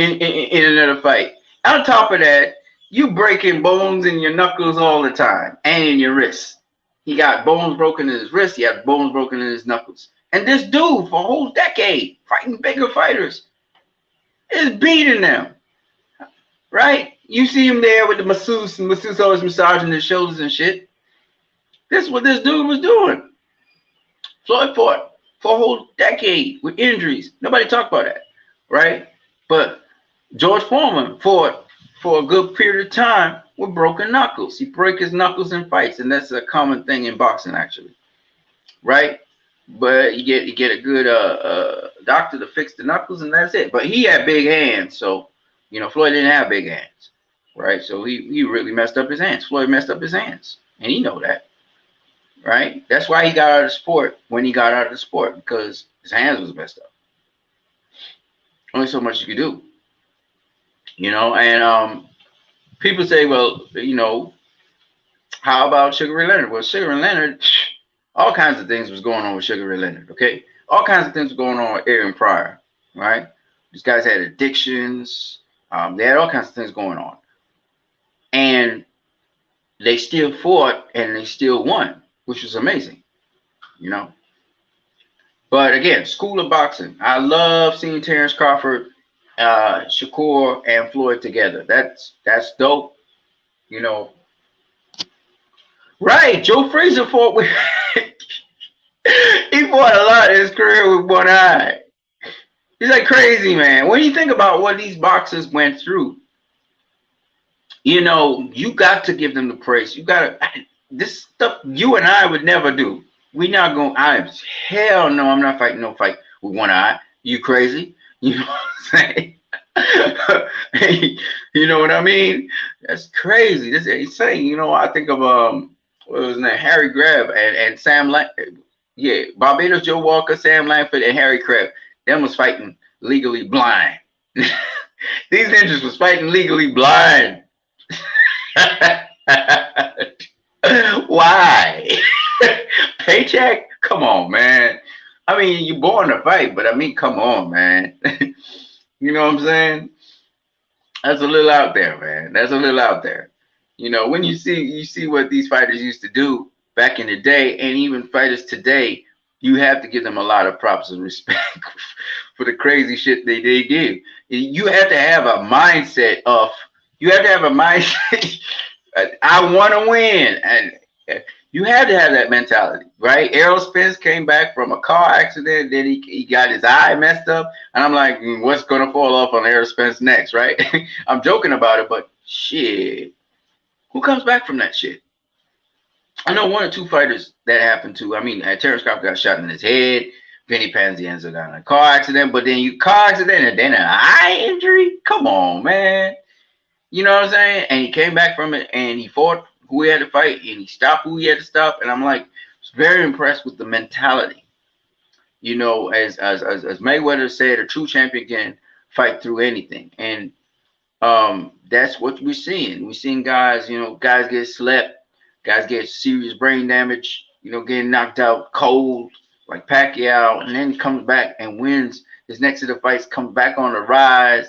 another fight. On top of that, you breaking bones in your knuckles all the time and in your wrists. He got bones broken in his wrists. He had bones broken in his knuckles. And this dude, for a whole decade, fighting bigger fighters, is beating them. Right? You see him there with the masseuse, and masseuse always massaging his shoulders and shit. This is what this dude was doing. Floyd fought for a whole decade with injuries. Nobody talked about that, right? But George Foreman fought for a good period of time with broken knuckles. He break his knuckles in fights, and that's a common thing in boxing, actually, right? But you get a good doctor to fix the knuckles, and that's it. But he had big hands, so Floyd didn't have big hands, right? So he really messed up his hands. Floyd messed up his hands, and he know that, right? That's why he got out of the sport when he got out of the sport, because his hands was messed up. Only so much you could do, and people say, well, how about Sugar Ray Leonard? Well, Sugar Ray Leonard, all kinds of things was going on with Sugar Ray Leonard, okay? All kinds of things were going on with Aaron Pryor, right? These guys had addictions. They had all kinds of things going on. And they still fought and they still won, which was amazing, But again, School of Boxing. I love seeing Terrence Crawford, Shakur, and Floyd together. That's dope, Right, Joe Frazier fought with he fought a lot in his career with one eye. He's like crazy, man. When you think about what these boxers went through, you got to give them the praise. You got to, this stuff you and I would never do. We not going, hell no, I'm not fighting no fight with one eye. You crazy? You know what I'm saying? You know what I mean? That's crazy. This is insane. I think of, what was his name? Harry Greb and Sam Langford. Yeah, Barbados Joe Walker, Sam Langford, and Harry Greb. Them was fighting legally blind. These ninjas was fighting legally blind. Why? Paycheck? Come on, man. I mean, you're born to fight, but I mean, come on, man. You know what I'm saying? That's a little out there, man. That's a little out there. When you see what these fighters used to do back in the day, and even fighters today, you have to give them a lot of props and respect for the crazy shit they did. You have to have a mindset of, I want to win. And you had to have that mentality, right? Errol Spence came back from a car accident. Then he got his eye messed up. And I'm like, what's going to fall off on Errol Spence next, right? I'm joking about it, but shit. Who comes back from that shit? I know one or two fighters that happened to. I mean, Terrence Crawford got shot in his head. Vinny Panzienza got in a car accident, but then car accident and then an eye injury? Come on, man. You know what I'm saying? And he came back from it and he fought who he had to fight and he stopped who he had to stop. And I'm like, very impressed with the mentality. As Mayweather said, a true champion can fight through anything. And that's what we're seeing. We're seeing guys, guys get slept, guys get serious brain damage, getting knocked out cold, like Pacquiao, and then he comes back and wins his next set of fights, comes back on the rise.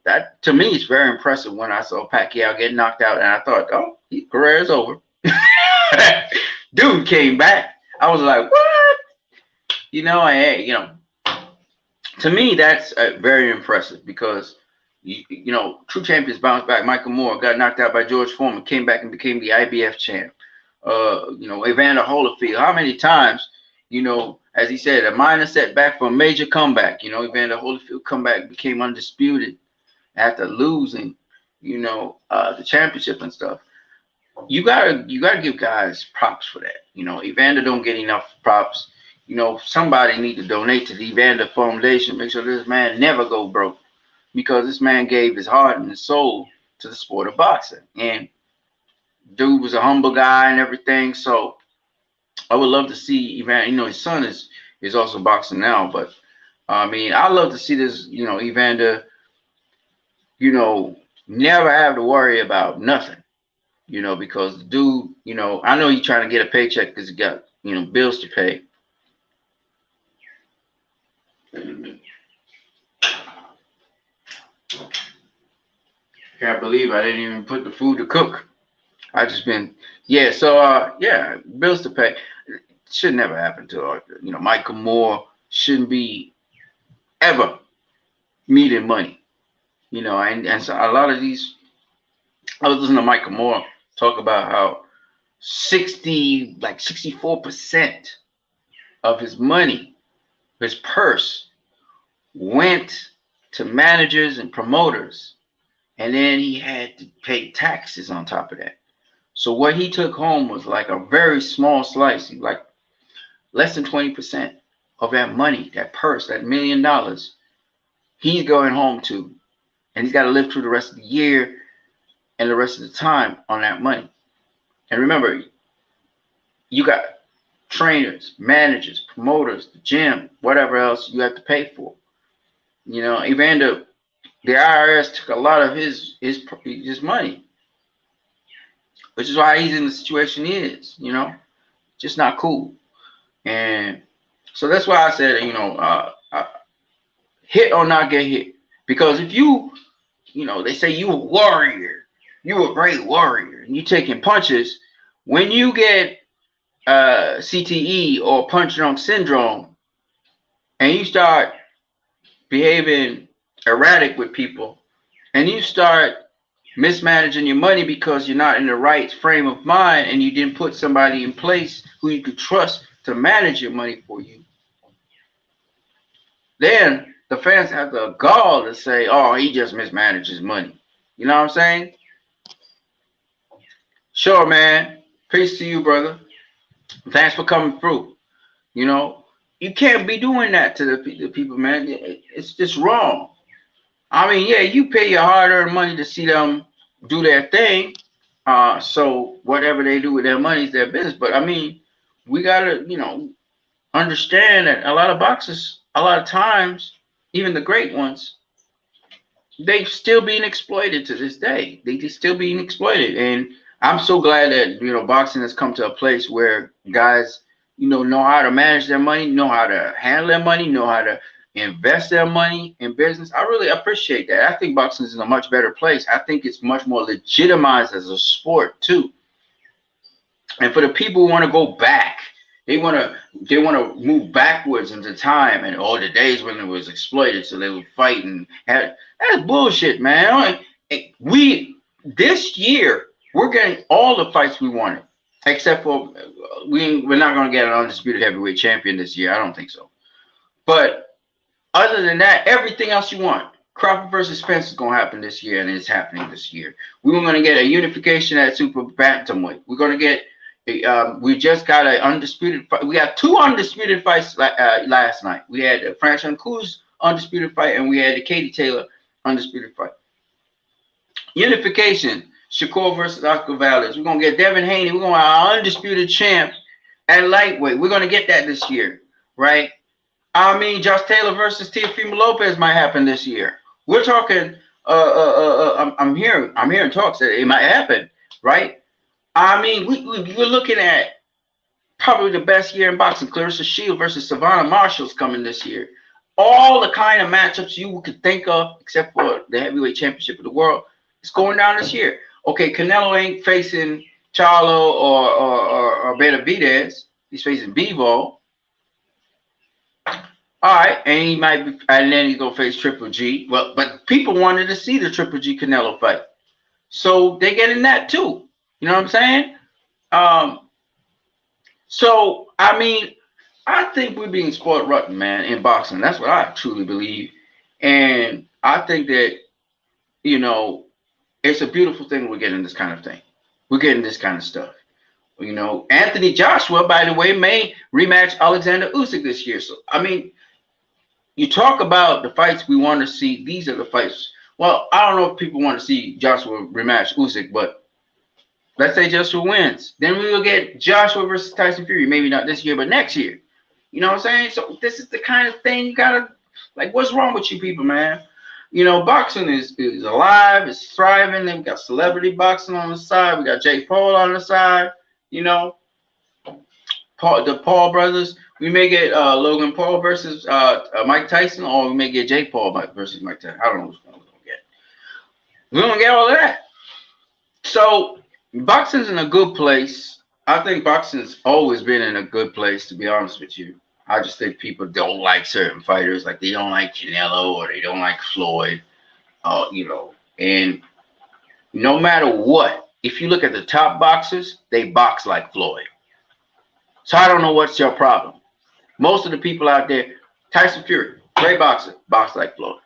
That to me is very impressive when I saw Pacquiao get knocked out, and I thought, oh, his career is over. Dude came back. I was like, what? To me, that's very impressive because true champions bounce back. Michael Moore got knocked out by George Foreman, came back and became the IBF champ. Evander Holyfield, how many times, as he said, a minor setback for a major comeback. Evander Holyfield comeback, became undisputed after losing, the championship and stuff. You gotta give guys props for that. Evander don't get enough props. Somebody need to donate to the Evander Foundation. Make sure this man never go broke, because this man gave his heart and his soul to the sport of boxing. And dude was a humble guy and everything. So I would love to see Evander. His son is also boxing now, but I mean, I'd love to see this, Evander, never have to worry about nothing, because the dude, I know he's trying to get a paycheck because he got, bills to pay. Can't believe I didn't even put the food to cook. I just been, bills to pay. It should never happen to Michael Moore shouldn't be ever needing money. And so a lot of these, I was listening to Michael Moore talk about how 64% of his money, his purse, went to managers and promoters and then he had to pay taxes on top of that. So what he took home was like a very small slice, like less than 20% of that money, that purse, that $1 million. He's going home to, and he's got to live through the rest of the year and the rest of the time on that money. And remember, you got trainers, managers, promoters, the gym, whatever else you have to pay for. Evander, the IRS took a lot of his money, which is why he's in the situation he is. Just not cool. And so that's why I said, hit or not get hit. Because if they say you a warrior, you a great warrior, and you taking punches, when you get CTE or punch drunk syndrome, and you start behaving erratic with people, and you start mismanaging your money because you're not in the right frame of mind and you didn't put somebody in place who you could trust to manage your money for you, then the fans have the gall to say, oh, he just mismanages money. You know what I'm saying? Sure, man. Peace to you, brother. Thanks for coming through. You can't be doing that to the people, man. It's just wrong. I mean, yeah, you pay your hard-earned money to see them do their thing. So whatever they do with their money is their business. But I mean, we gotta, understand that a lot of boxers, a lot of times, even the great ones, they still being exploited to this day. They just still being exploited. And I'm so glad that, boxing has come to a place where guys, know how to manage their money, know how to handle their money, know how to invest their money in business. I really appreciate that. I think boxing is in a much better place. I think it's much more legitimized as a sport too. And for the people who want to go back, they want to move backwards into time and all the days when it was exploited, so they would fight and have, that's bullshit, man. This year we're getting all the fights we wanted, except for we're not going to get an undisputed heavyweight champion this year. I don't think so. But other than that, everything else you want. Crawford versus Spence is going to happen this year, and it's happening this year. We were going to get a unification at super bantamweight. We're going to get. We just got an undisputed fight. We got 2 undisputed fights last night. We had the Francis Ngannou undisputed fight, and we had the Katie Taylor undisputed fight. Unification. Shakur versus Oscar Valdez. We're going to get Devin Haney. We're going to have our undisputed champ at lightweight. We're going to get that this year, right? I mean, Josh Taylor versus Teofimo Lopez might happen this year. We're talking. I'm hearing talks that it might happen, right? I mean, we're looking at probably the best year in boxing. Clarissa Shields versus Savannah Marshall's coming this year. All the kind of matchups you could think of, except for the heavyweight championship of the world, is going down this year. Okay, Canelo ain't facing Charlo or Benavidez. He's facing Bivol. All right, and he might be, and then he's gonna face Triple G. Well, but people wanted to see the Triple G Canelo fight, so they getting that too. You know what I'm saying? So I mean, I think we're being spoiled rotten, man, in boxing. That's what I truly believe, and I think that it's a beautiful thing. We're getting this kind of thing. We're getting this kind of stuff. Anthony Joshua, by the way, may rematch Alexander Usyk this year. So I mean, you talk about the fights we want to see. These are the fights. Well, I don't know if people want to see Joshua rematch Usyk, but let's say Joshua wins. Then we will get Joshua versus Tyson Fury. Maybe not this year, but next year. You know what I'm saying? So this is the kind of thing you gotta, like, what's wrong with you people, man? Boxing is alive, it's thriving. Then we got celebrity boxing on the side. We got Jake Paul on the side. The Paul brothers. We may get Logan Paul versus Mike Tyson, or we may get Jake Paul versus Mike Tyson. I don't know which one we're gonna get. We're gonna get all of that. So boxing's in a good place. I think boxing's always been in a good place, to be honest with you. I just think people don't like certain fighters, like they don't like Canelo or they don't like Floyd, and no matter what, if you look at the top boxers, they box like Floyd. So I don't know what's your problem. Most of the people out there, Tyson Fury, great boxer, box like Floyd.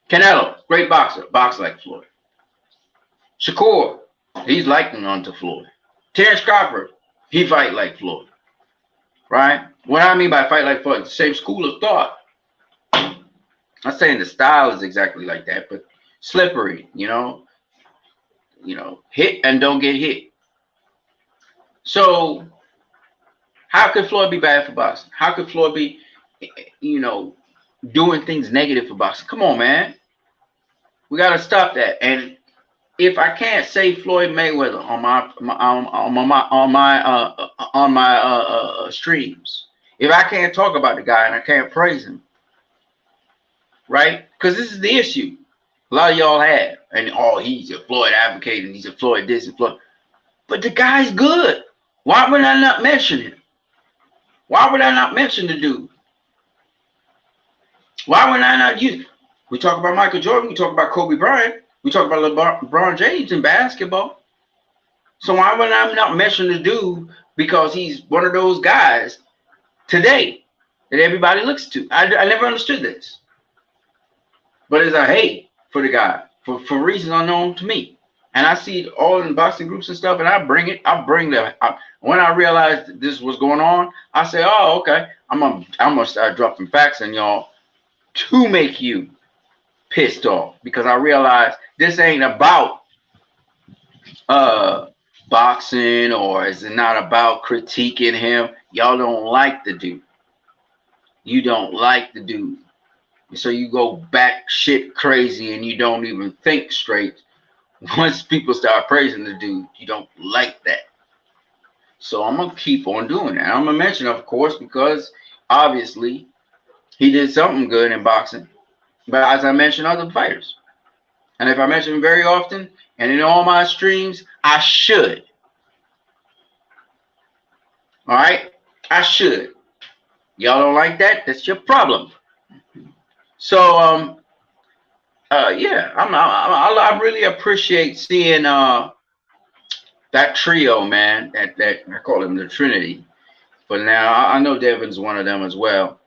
Canelo, great boxer, box like Floyd. Shakur, he's likened unto Floyd. Terrence Crawford, he fight like Floyd. Right? What I mean by fight like Floyd, the same school of thought. I'm not saying the style is exactly like that, but slippery, hit and don't get hit. So how could Floyd be bad for boxing? How could Floyd be, doing things negative for boxing? Come on, man. We got to stop that. And if I can't say Floyd Mayweather on my streams, if I can't talk about the guy and I can't praise him, right? Because this is the issue. A lot of y'all have, and he's a Floyd advocate, and he's a Floyd this and Floyd. But the guy's good. Why would I not mention him? Why would I not mention the dude? Why would I not use? We talk about Michael Jordan. We talk about Kobe Bryant. We talk about LeBron James in basketball. So why would I not mention the dude? Because he's one of those guys today that everybody looks to. I never understood this. But it's a hate for the guy for reasons unknown to me. And I see it all in boxing groups and stuff, and I bring them. When I realized this was going on, I say, oh, okay, I'm gonna start dropping facts on y'all to make you pissed off, because I realized this ain't about boxing, or is it not about critiquing him. Y'all don't like the dude. You don't like the dude. So you go back shit crazy and you don't even think straight. Once people start praising the dude, you don't like that. So I'm going to keep on doing that. I'm going to mention, of course, because obviously he did something good in boxing. But as I mentioned, other fighters. And if I mention him very often and in all my streams, I should. All right? I should. Y'all don't like that? That's your problem. So, yeah, I really appreciate seeing that trio, man. That I call them the Trinity. But now I know Devin's one of them as well.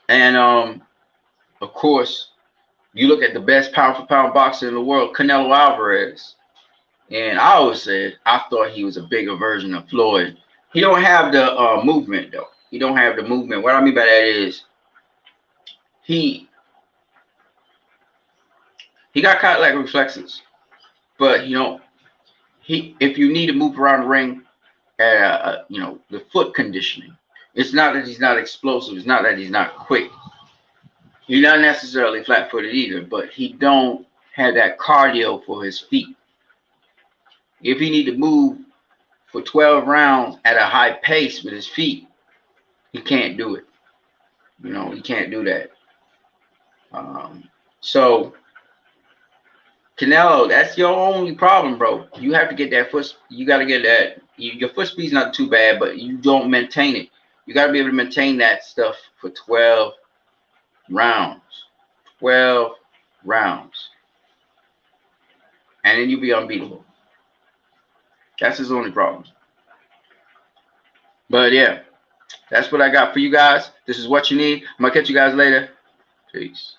And of course, you look at the best pound for pound boxer in the world, Canelo Alvarez. And I always said I thought he was a bigger version of Floyd. He don't have the movement though. He don't have the movement. What I mean by that is he got Cadillac reflexes, but if you need to move around the ring, the foot conditioning. It's not that he's not explosive. It's not that he's not quick. He's not necessarily flat-footed either, but he don't have that cardio for his feet. If he need to move for 12 rounds at a high pace with his feet, he can't do it. He can't do that. So Canelo, that's your only problem, bro. You have to get that foot. You got to get that. Your foot speed's not too bad, but you don't maintain it. You got to be able to maintain that stuff for 12 rounds. 12 rounds. And then you'll be unbeatable. That's his only problem. But yeah, that's what I got for you guys. This is what you need. I'm going to catch you guys later. Peace.